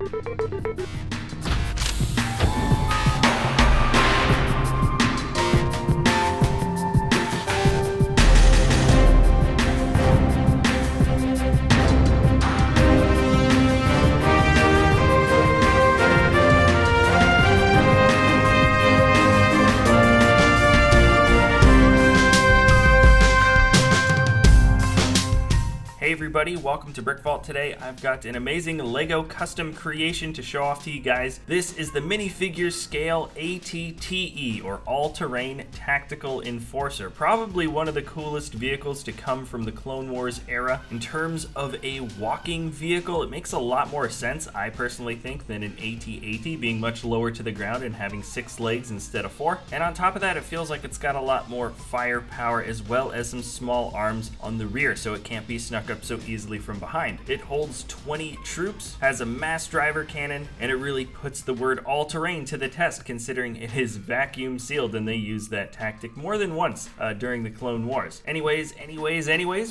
Hey everybody, welcome to BrickVault. Today I've got an amazing LEGO custom creation to show off to you guys. This is the minifigure scale ATTE, or All-Terrain Tactical Enforcer. Probably one of the coolest vehicles to come from the Clone Wars era. In terms of a walking vehicle, it makes a lot more sense, I personally think, than an AT-AT, being much lower to the ground and having 6 legs instead of 4. And on top of that, it feels like it's got a lot more firepower as well as some small arms on the rear, so it can't be snuck up so easily from behind. It holds 20 troops, has a mass driver cannon, and it really puts the word all-terrain to the test, considering it is vacuum sealed, and they used that tactic more than once during the Clone Wars. Anyways,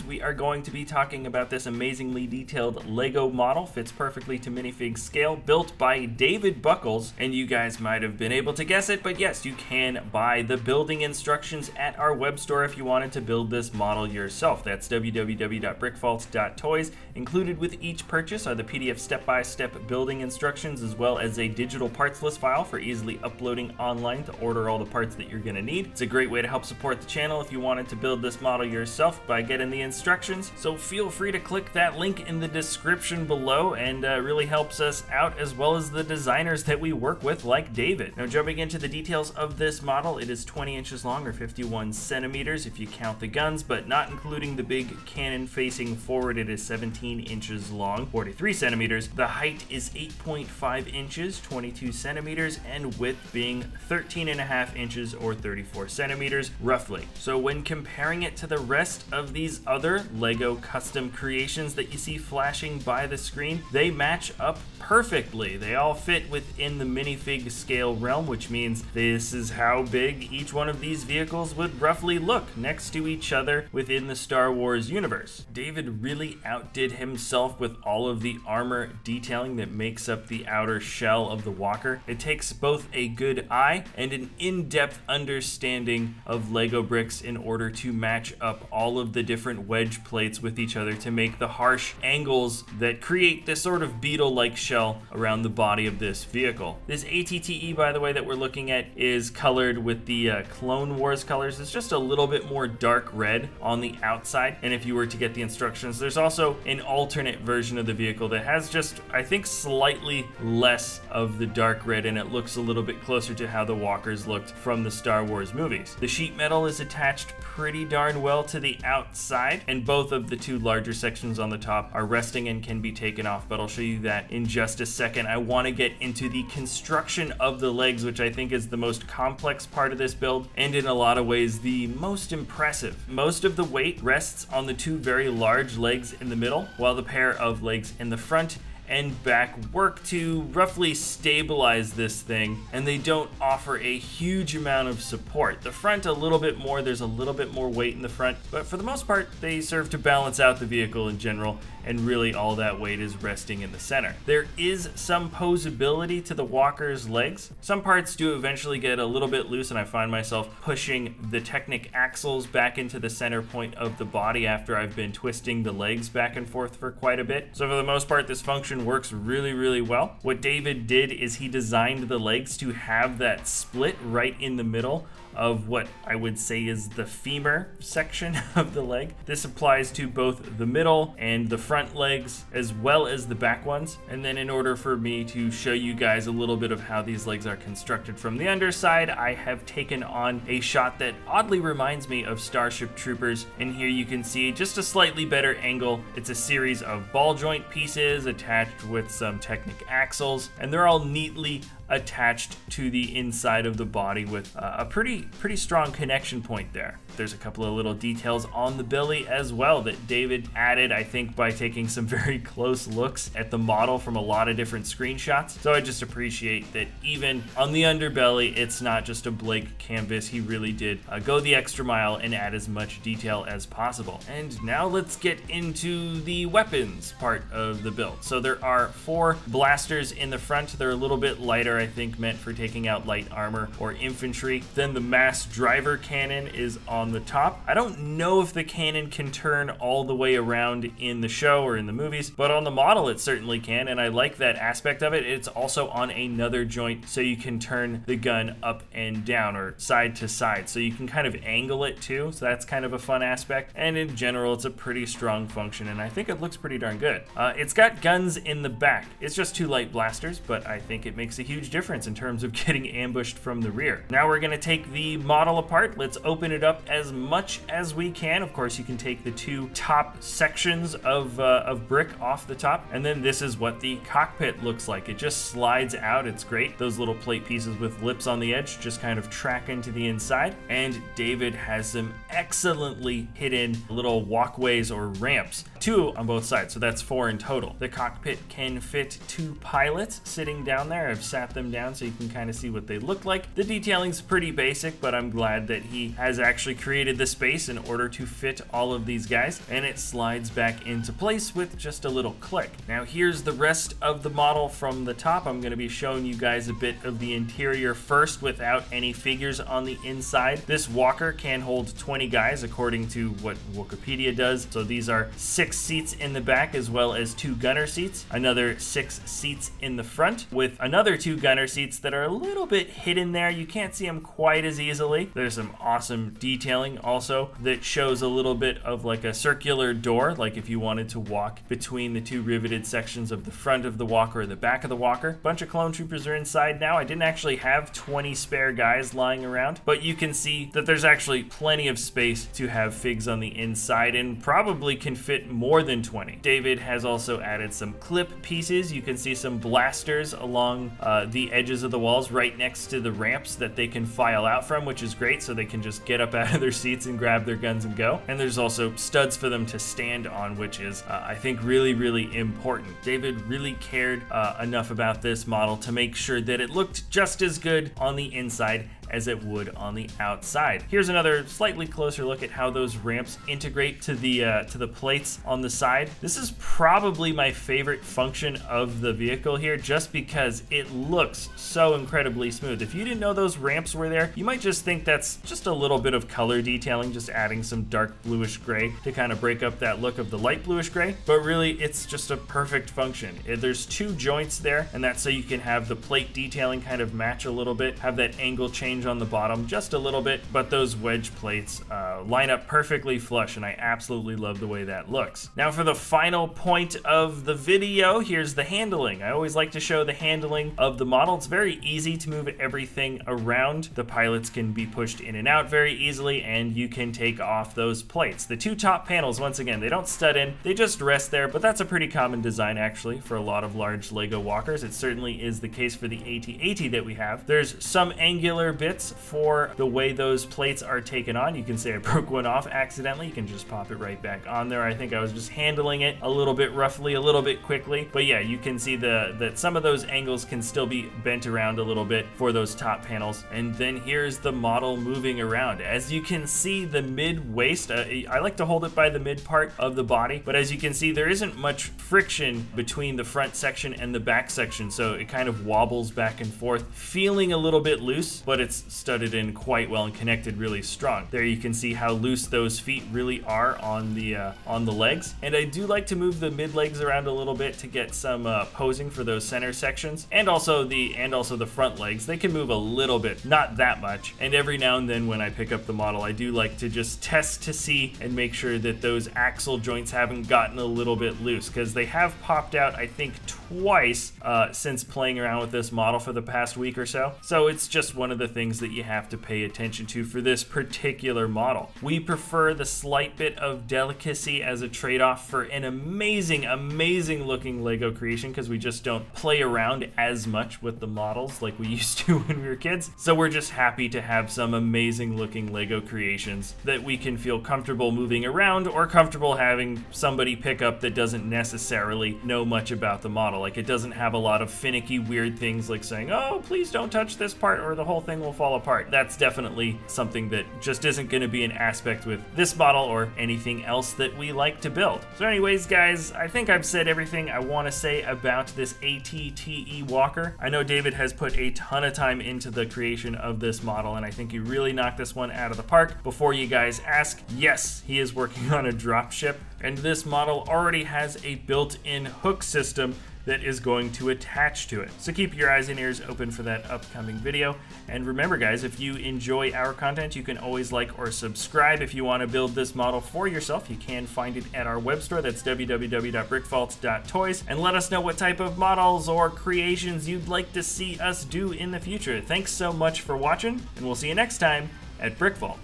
we are going to be talking about this amazingly detailed LEGO model. Fits perfectly to minifig scale, built by David Buckles, and you guys might have been able to guess it, but yes, you can buy the building instructions at our web store if you wanted to build this model yourself. That's www.brickvault.toys. Included with each purchase are the PDF step-by-step building instructions, as well as a digital parts list file for easily uploading online to order all the parts that you're going to need. It's a great way to help support the channel if you wanted to build this model yourself by getting the instructions, so feel free to click that link in the description below, and really helps us out, as well as the designers that we work with, like David. Now, jumping into the details of this model, it is 20 inches long, or 51 centimeters if you count the guns, but not including the big cannon facing forward. It is 17 inches long, 43 centimeters. The height is 8.5 inches, 22 centimeters, and width being 13.5 inches or 34 centimeters roughly. So when comparing it to the rest of these other LEGO custom creations that you see flashing by the screen, they match up perfectly. They all fit within the minifig scale realm, which means this is how big each one of these vehicles would roughly look next to each other within the Star Wars universe. David really outdid himself with all of the armor detailing that makes up the outer shell of the walker. It takes both a good eye and an in-depth understanding of LEGO bricks in order to match up all of the different wedge plates with each other to make the harsh angles that create this sort of beetle-like shell around the body of this vehicle. This ATTE, by the way, that we're looking at is colored with the Clone Wars colors. It's just a little bit more dark red on the outside, and if you were to get the instructions, there's also an alternate version of the vehicle that has just, I think, slightly less of the dark red, and it looks a little bit closer to how the walkers looked from the Star Wars movies. The sheet metal is attached pretty darn well to the outside, and both of the two larger sections on the top are resting and can be taken off, but I'll show you that in just a second. I want to get into the construction of the legs, which I think is the most complex part of this build, and in a lot of ways the most impressive. Most of the weight rests on the two very large legs in the middle, while the pair of legs in the front and back work to roughly stabilize this thing, and they don't offer a huge amount of support. The front a little bit more, there's a little bit more weight in the front, but for the most part they serve to balance out the vehicle in general, and really all that weight is resting in the center. There is some posability to the walker's legs. Some parts do eventually get a little bit loose, and I find myself pushing the Technic axles back into the center point of the body after I've been twisting the legs back and forth for quite a bit. So for the most part, this function works really well. What David did is he designed the legs to have that split right in the middle of what I would say is the femur section of the leg. This applies to both the middle and the front legs as well as the back ones. And then in order for me to show you guys a little bit of how these legs are constructed from the underside, I have taken on a shot that oddly reminds me of Starship Troopers. And here you can see just a slightly better angle. It's a series of ball joint pieces attached with some Technic axles, and they're all neatly attached to the inside of the body with a pretty strong connection point there. There's a couple of little details on the belly as well that David added, I think, by taking some very close looks at the model from a lot of different screenshots. So I just appreciate that even on the underbelly, it's not just a blank canvas. He really did go the extra mile and add as much detail as possible. And now let's get into the weapons part of the build. So there are 4 blasters in the front. They're a little bit lighter, I think, meant for taking out light armor or infantry. Then the mass driver cannon is on the top. I don't know if the cannon can turn all the way around in the show or in the movies, but on the model it certainly can, and I like that aspect of it. It's also on another joint, so you can turn the gun up and down or side to side, so you can kind of angle it too, so that's kind of a fun aspect. And in general, it's a pretty strong function, and I think it looks pretty darn good. It's got guns in the back. It's just 2 light blasters, but I think it makes a huge difference in terms of getting ambushed from the rear. Now we're gonna take the model apart. Let's open it up as much as we can. Of course, you can take the 2 top sections of brick off the top, and then this is what the cockpit looks like. It just slides out. It's great. Those little plate pieces with lips on the edge just kind of track into the inside, and David has some excellently hidden little walkways or ramps, 2 on both sides, so that's 4 in total. The cockpit can fit 2 pilots sitting down there. I've sat them down so you can kind of see what they look like. The detailing's pretty basic, but I'm glad that he has actually created the space in order to fit all of these guys, and it slides back into place with just a little click. Now here's the rest of the model from the top. I'm going to be showing you guys a bit of the interior first without any figures on the inside. This walker can hold 20 guys according to what Wikipedia does. So these are 6 seats in the back as well as 2 gunner seats, another 6 seats in the front with another 2 gunner seats that are a little bit hidden there. You can't see them quite as easily. There's some awesome detailing also that shows a little bit of like a circular door, like if you wanted to walk between the 2 riveted sections of the front of the walker or the back of the walker. Bunch of clone troopers are inside now. I didn't actually have 20 spare guys lying around, but you can see that there's actually plenty of space to have figs on the inside and probably can fit more than 20. David has also added some clip pieces. You can see some blasters along the edges of the walls right next to the ramps that they can file out from, which is great, so they can just get up out of their seats and grab their guns and go. And there's also studs for them to stand on, which is I think really important. David really cared enough about this model to make sure that it looked just as good on the inside as it would on the outside. Here's another slightly closer look at how those ramps integrate to the plates on the side. This is probably my favorite function of the vehicle here, just because it looks so incredibly smooth. If you didn't know those ramps were there, you might just think that's just a little bit of color detailing, just adding some dark bluish gray to kind of break up that look of the light bluish gray, but really it's just a perfect function. There's 2 joints there, and that's so you can have the plate detailing kind of match a little bit, have that angle change on the bottom just a little bit, but those wedge plates line up perfectly flush, and I absolutely love the way that looks. Now for the final point of the video, here's the handling. I always like to show the handling of the model. It's very easy to move everything around. The pilots can be pushed in and out very easily, and you can take off those plates. The 2 top panels, once again, they don't stud in, they just rest there, but that's a pretty common design actually for a lot of large Lego walkers. It certainly is the case for the AT-AT that we have. There's some angular bits for the way those plates are taken on. You can say I broke one off accidentally. You can just pop it right back on there. I think I was just handling it a little bit roughly, a little bit quickly, but yeah, you can see that some of those angles can still be bent around a little bit for those top panels. And then here's the model moving around. As you can see, the mid waist, I like to hold it by the mid part of the body, but as you can see, there isn't much friction between the front section and the back section, so it kind of wobbles back and forth, feeling a little bit loose, but it's studded in quite well and connected really strong. There you can see how loose those feet really are on the legs, and I do like to move the mid legs around a little bit to get some posing for those center sections, and also the front legs. They can move a little bit, not that much, and every now and then when I pick up the model, I do like to just test to see and make sure that those axle joints haven't gotten a little bit loose, because they have popped out I think twice since playing around with this model for the past week or so. So it's just one of the things things that you have to pay attention to for this particular model. We prefer the slight bit of delicacy as a trade-off for an amazing, amazing looking Lego creation, because we just don't play around as much with the models like we used to when we were kids. So we're just happy to have some amazing looking Lego creations that we can feel comfortable moving around, or comfortable having somebody pick up that doesn't necessarily know much about the model. Like, it doesn't have a lot of finicky, weird things like saying, oh, please don't touch this part or the whole thing will fall apart. That's definitely something that just isn't going to be an aspect with this model or anything else that we like to build. So anyways, guys, I think I've said everything I want to say about this ATTE walker. I know David has put a ton of time into the creation of this model, and I think he really knocked this one out of the park. Before you guys ask, yes, he is working on a dropship, and this model already has a built-in hook system that is going to attach to it. So keep your eyes and ears open for that upcoming video. And remember, guys, if you enjoy our content, you can always like or subscribe. If you want to build this model for yourself, you can find it at our web store. That's www.brickvault.toys. And let us know what type of models or creations you'd like to see us do in the future. Thanks so much for watching, and we'll see you next time at BrickVault.